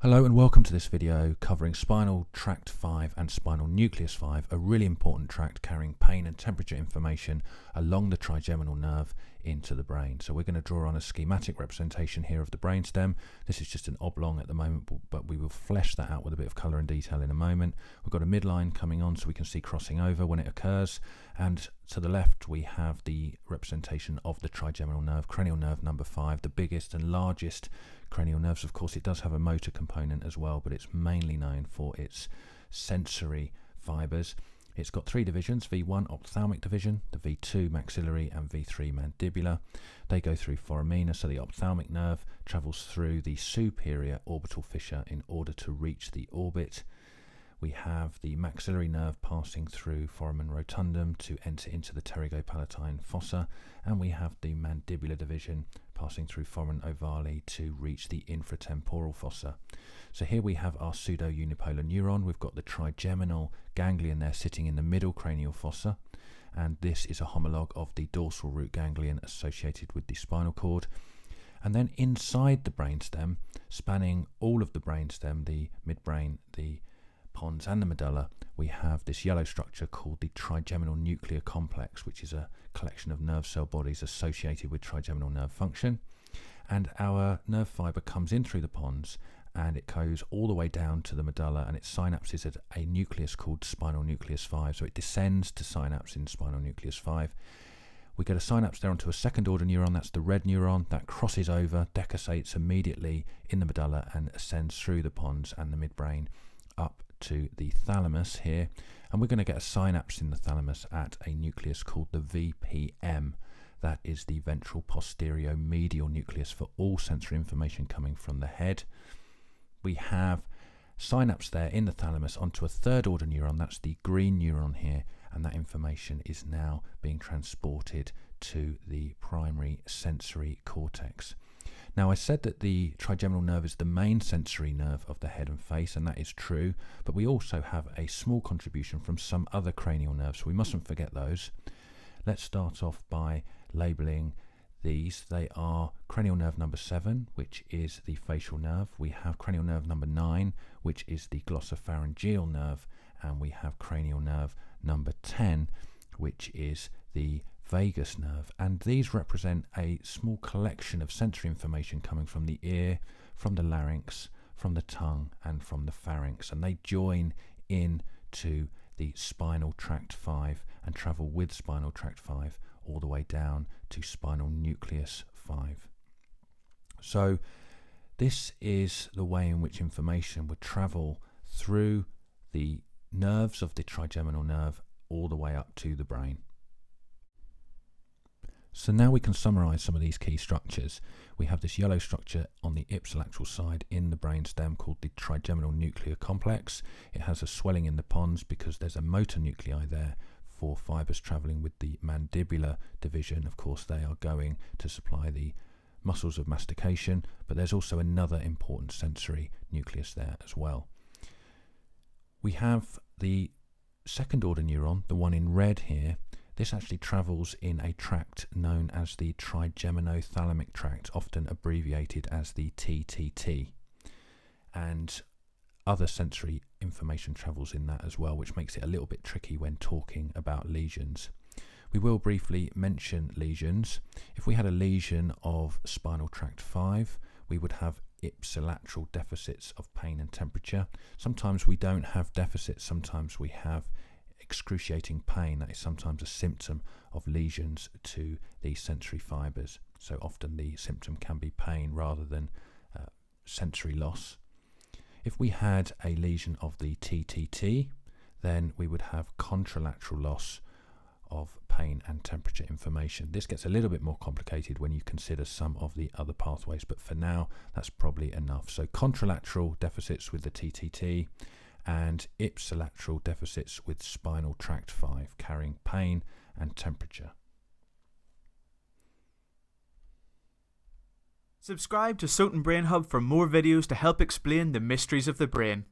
Hello and welcome to this video covering spinal tract 5 and spinal nucleus 5, a really important tract carrying pain and temperature information along the trigeminal nerve into the brain. So we're going to draw on a schematic representation here of the brainstem. This is just an oblong at the moment, but we will flesh that out with a bit of colour and detail in a moment. We've got a midline coming on so we can see crossing over when it occurs, and to the left we have the representation of the trigeminal nerve, cranial nerve number 5, the biggest and largest cranial nerves. Of course, it does have a motor component as well, but it's mainly known for its sensory fibres. It's got three divisions: V1 ophthalmic division, the V2 maxillary, and V3 mandibular. They go through foramina, so the ophthalmic nerve travels through the superior orbital fissure in order to reach the orbit. We have the maxillary nerve passing through foramen rotundum to enter into the pterygopalatine fossa, and we have the mandibular division passing through foramen ovale to reach the infratemporal fossa. So here we have our pseudo-unipolar neuron. We've got the trigeminal ganglion there sitting in the middle cranial fossa, and this is a homologue of the dorsal root ganglion associated with the spinal cord. And then inside the brainstem, spanning all of the brainstem, the midbrain, the pons and the medulla, we have this yellow structure called the trigeminal nuclear complex, which is a collection of nerve cell bodies associated with trigeminal nerve function. And our nerve fibre comes in through the pons and it goes all the way down to the medulla, and it synapses at a nucleus called spinal nucleus 5. So it descends to synapse in spinal nucleus 5. We get a synapse there onto a second order neuron, that's the red neuron, that crosses over, decussates immediately in the medulla and ascends through the pons and the midbrain up to the thalamus here, and we're going to get a synapse in the thalamus at a nucleus called the VPM. That is the ventral posterior medial nucleus for all sensory information coming from the head. We have synapse there in the thalamus onto a third order neuron, that's the green neuron here, and that information is now being transported to the primary sensory cortex. Now, I said that the trigeminal nerve is the main sensory nerve of the head and face, and that is true, but we also have a small contribution from some other cranial nerves, so we mustn't forget those. Let's start off by labelling these. They are cranial nerve number 7, which is the facial nerve. We have cranial nerve number 9, which is the glossopharyngeal nerve, and we have cranial nerve number 10, which is the vagus nerve, and these represent a small collection of sensory information coming from the ear, from the larynx, from the tongue, and from the pharynx, and they join in to the spinal tract 5 and travel with spinal tract 5 all the way down to spinal nucleus 5. So this is the way in which information would travel through the nerves of the trigeminal nerve all the way up to the brain. So now we can summarise some of these key structures. We have this yellow structure on the ipsilateral side in the brainstem called the trigeminal nuclear complex. It has a swelling in the pons because there's a motor nuclei there for fibres travelling with the mandibular division. Of course, they are going to supply the muscles of mastication, but there's also another important sensory nucleus there as well. We have the second order neuron, the one in red here. This actually travels in a tract known as the trigeminothalamic tract, often abbreviated as the TTT, and other sensory information travels in that as well, which makes it a little bit tricky when talking about lesions. We will briefly mention lesions. If we had a lesion of spinal tract 5, we would have ipsilateral deficits of pain and temperature. Sometimes we don't have deficits, sometimes we have excruciating pain. That is sometimes a symptom of lesions to the sensory fibres. So often the symptom can be pain rather than sensory loss. If we had a lesion of the TTT, then we would have contralateral loss of pain and temperature information. This gets a little bit more complicated when you consider some of the other pathways, but for now that's probably enough. So contralateral deficits with the TTT and ipsilateral deficits with spinal tract 5 carrying pain and temperature. Subscribe to Soton Brain Hub for more videos to help explain the mysteries of the brain.